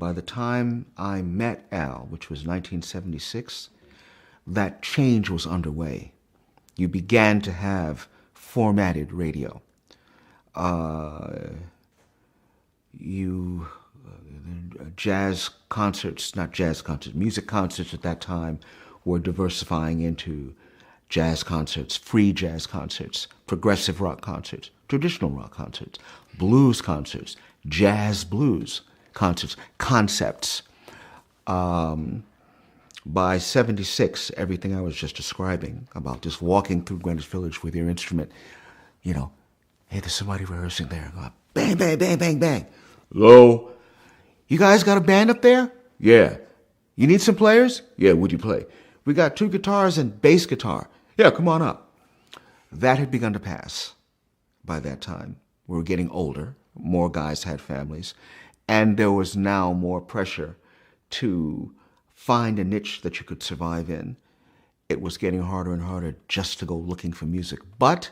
by the time I met Al, which was 1976, that change was underway. You began to have formatted radio. Jazz concerts, not jazz concerts, music concerts at that time were diversifying into jazz concerts, free jazz concerts, progressive rock concerts, traditional rock concerts, blues concerts, jazz blues concerts, concepts. By 76, everything I was just describing about just walking through Greenwich Village with your instrument, hey, there's somebody rehearsing there. Bang, bang, bang, bang, bang. Hello? You guys got a band up there? Yeah. You need some players? Yeah, would you play? We got 2 guitars and bass guitar. Yeah, come on up. That had begun to pass by that time. We were getting older. More guys had families. And there was now more pressure to find a niche that you could survive in. It was getting harder and harder just to go looking for music. But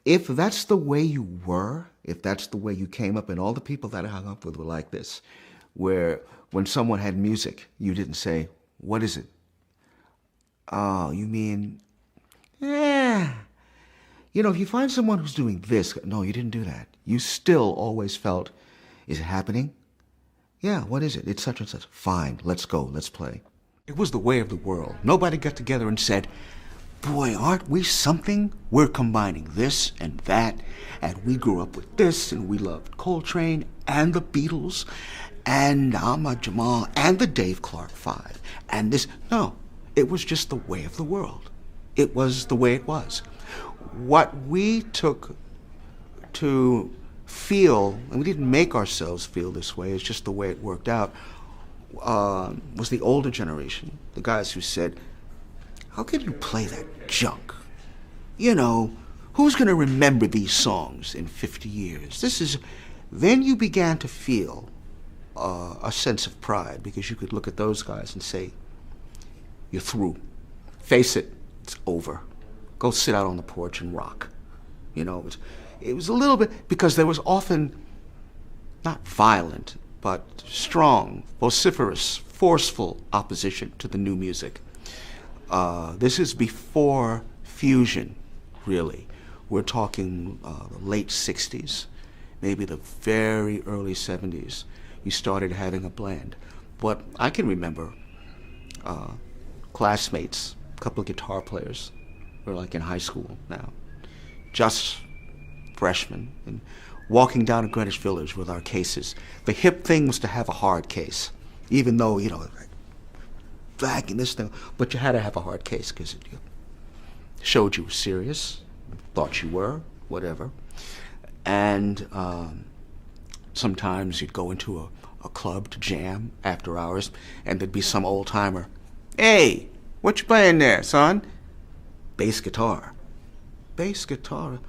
if that's the way you were, if that's the way you came up, and all the people that I hung up with were like this, where when someone had music, you didn't say, what is it? Oh, you mean, if you find someone who's doing this, no, you didn't do that. You still always felt, is it happening? Yeah, what is it? It's such and such. Fine, let's go, let's play. It was the way of the world. Nobody got together and said, boy, aren't we something? We're combining this and that, and we grew up with this, and we loved Coltrane and the Beatles and Ahmad Jamal and the Dave Clark Five and this. No, it was just the way of the world. It was the way it was. What we took to feel, and we didn't make ourselves feel this way, it's just the way it worked out, was the older generation, the guys who said, how can you play that junk? Who's going to remember these songs in 50 years? Then you began to feel a sense of pride, because you could look at those guys and say, you're through. Face it, it's over. Go sit out on the porch and rock. It was a little bit, because there was often not violent, but strong, vociferous, forceful opposition to the new music. This is before fusion, really. We're talking the late 60s, maybe the very early 70s. You started having a blend. But I can remember classmates, a couple of guitar players, we're like in high school now, just freshmen, and walking down to Greenwich Village with our cases. The hip thing was to have a hard case, even though, back in this thing, but you had to have a hard case because it showed you were serious, thought you were, whatever. And sometimes you'd go into a club to jam after hours, and there'd be some old timer. Hey, what you playing there, son? Bass guitar. Bass guitar?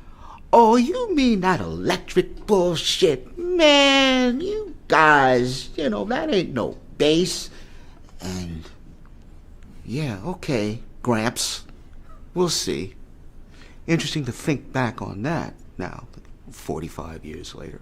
Oh, you mean that electric bullshit? Man, you guys, that ain't no bass. And yeah, okay, Gramps, we'll see. Interesting to think back on that now, 45 years later.